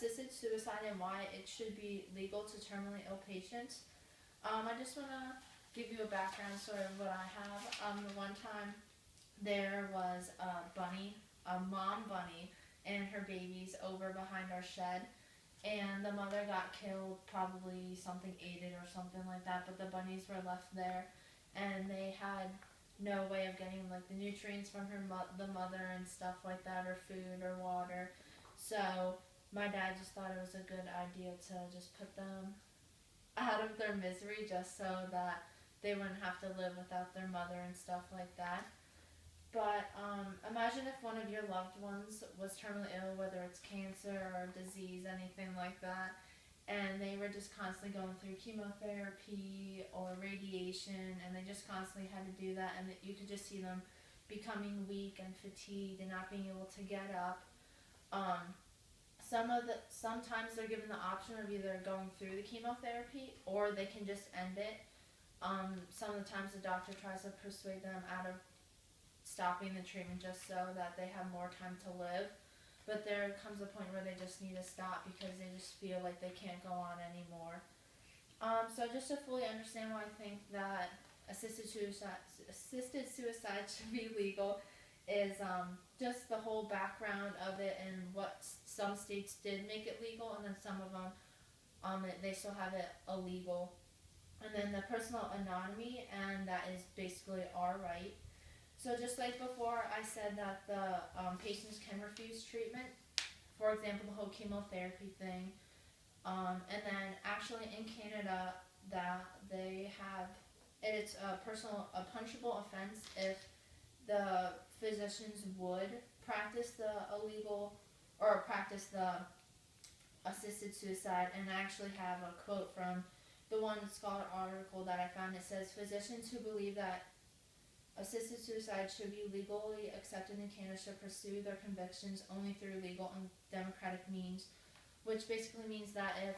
assisted suicide and why it should be legal to terminally ill patients. I just want to give you a background story of what I have. The one time there was a bunny, a mom bunny, and her babies over behind our shed, and the mother got killed, probably something ate it or something like that, but the bunnies were left there, and they had no way of getting like the nutrients from the mother and stuff like that, or food or water. So my dad just thought it was a good idea to just put them out of their misery, just so that they wouldn't have to live without their mother and stuff like that. But imagine if one of your loved ones was terminally ill, whether it's cancer or disease, anything like that, and they were just constantly going through chemotherapy or radiation, and they just constantly had to do that, and you could just see them becoming weak and fatigued and not being able to get up. Um, sometimes they're given the option of either going through the chemotherapy or they can just end it. Some of the times the doctor tries to persuade them out of stopping the treatment just so that they have more time to live. But there comes a point where they just need to stop because they just feel like they can't go on anymore. So just to fully understand why I think that assisted suicide should be legal is just the whole background of it and what some states did make it legal, and then some of them they still have it illegal. And then the personal autonomy, and that is basically our right. So just like before, I said that the patients can refuse treatment. For example, the whole chemotherapy thing. And then actually in Canada, that they have, it's a punishable offense if the physicians would practice the illegal or practice the assisted suicide. And I actually have a quote from the one scholar article that I found. It says, physicians who believe that assisted suicide should be legally accepted in Canada should pursue their convictions only through legal and democratic means, which basically means that if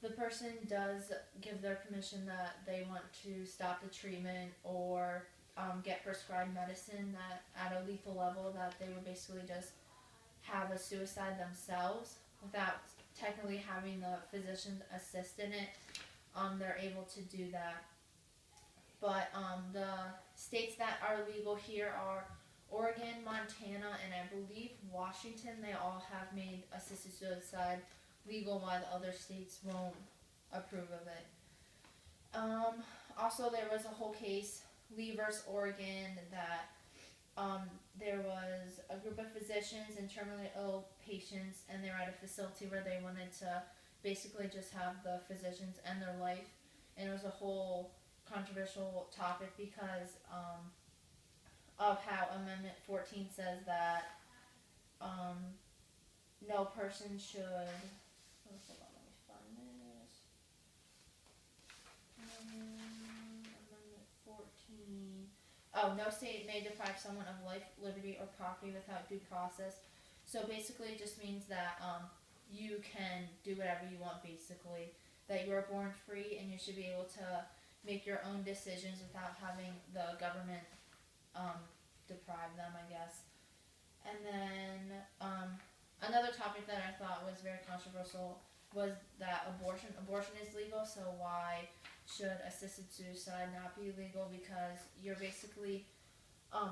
the person does give their permission that they want to stop the treatment or get prescribed medicine that at a lethal level, that they would basically just have a suicide themselves without technically having the physician assist in it, they're able to do that. But the states that are legal here are Oregon, Montana, and I believe Washington. They all have made assisted suicide legal, while the other states won't approve of it. Also, there was a whole case, Lee versus Oregon, that there was a group of physicians and terminally ill patients, and they were at a facility where they wanted to basically just have the physicians end their life. And it was a whole controversial topic because of how Amendment 14 says that no person should. Hold on, let me find this. Amendment 14. Oh, no state may deprive someone of life, liberty, or property without due process. So basically, it just means that you can do whatever you want. Basically, that you are born free and you should be able to make your own decisions without having the government deprive them, I guess. And then another topic that I thought was very controversial was that abortion is legal. So why should assisted suicide not be legal? Because you're basically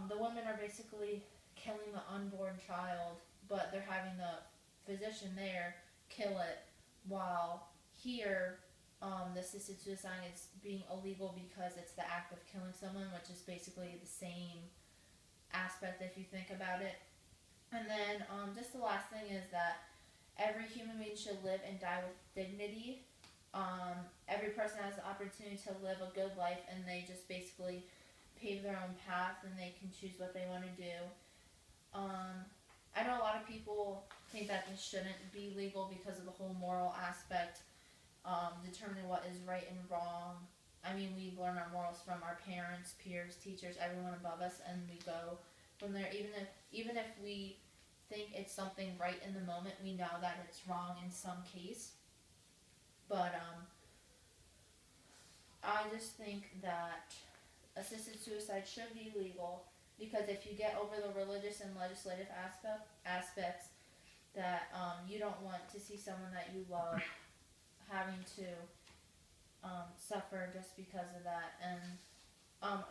the women are basically killing the unborn child, but they're having the physician there kill it, while here the assisted suicide is being illegal because it's the act of killing someone, which is basically the same aspect if you think about it. And then just the last thing is that every human being should live and die with dignity. Every person has the opportunity to live a good life, and they just basically pave their own path and they can choose what they want to do. I know a lot of people think that this shouldn't be legal because of the whole moral aspect, determining what is right and wrong. I mean, we learn our morals from our parents, peers, teachers, everyone above us, and we go from there. Even if we think it's something right in the moment, we know that it's wrong in some case. But I just think that assisted suicide should be legal, because if you get over the religious and legislative aspects, that you don't want to see someone that you love having to suffer just because of that. And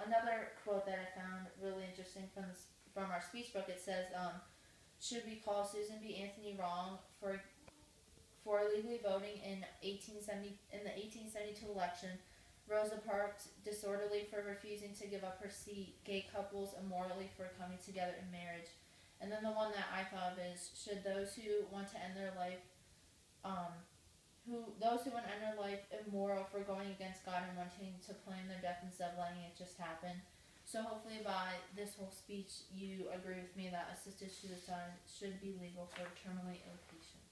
another quote that I found really interesting from our speech book, it says, should we call Susan B. Anthony wrong for illegally voting in the 1872 election? Rosa Parks disorderly for refusing to give up her seat. Gay couples immorally for coming together in marriage. And then the one that I thought of is, should those who want to end their life, those who want to end their life immoral for going against God and wanting to plan their death instead of letting it just happen. So hopefully by this whole speech you agree with me that assisted suicide should be legal for terminally ill patients.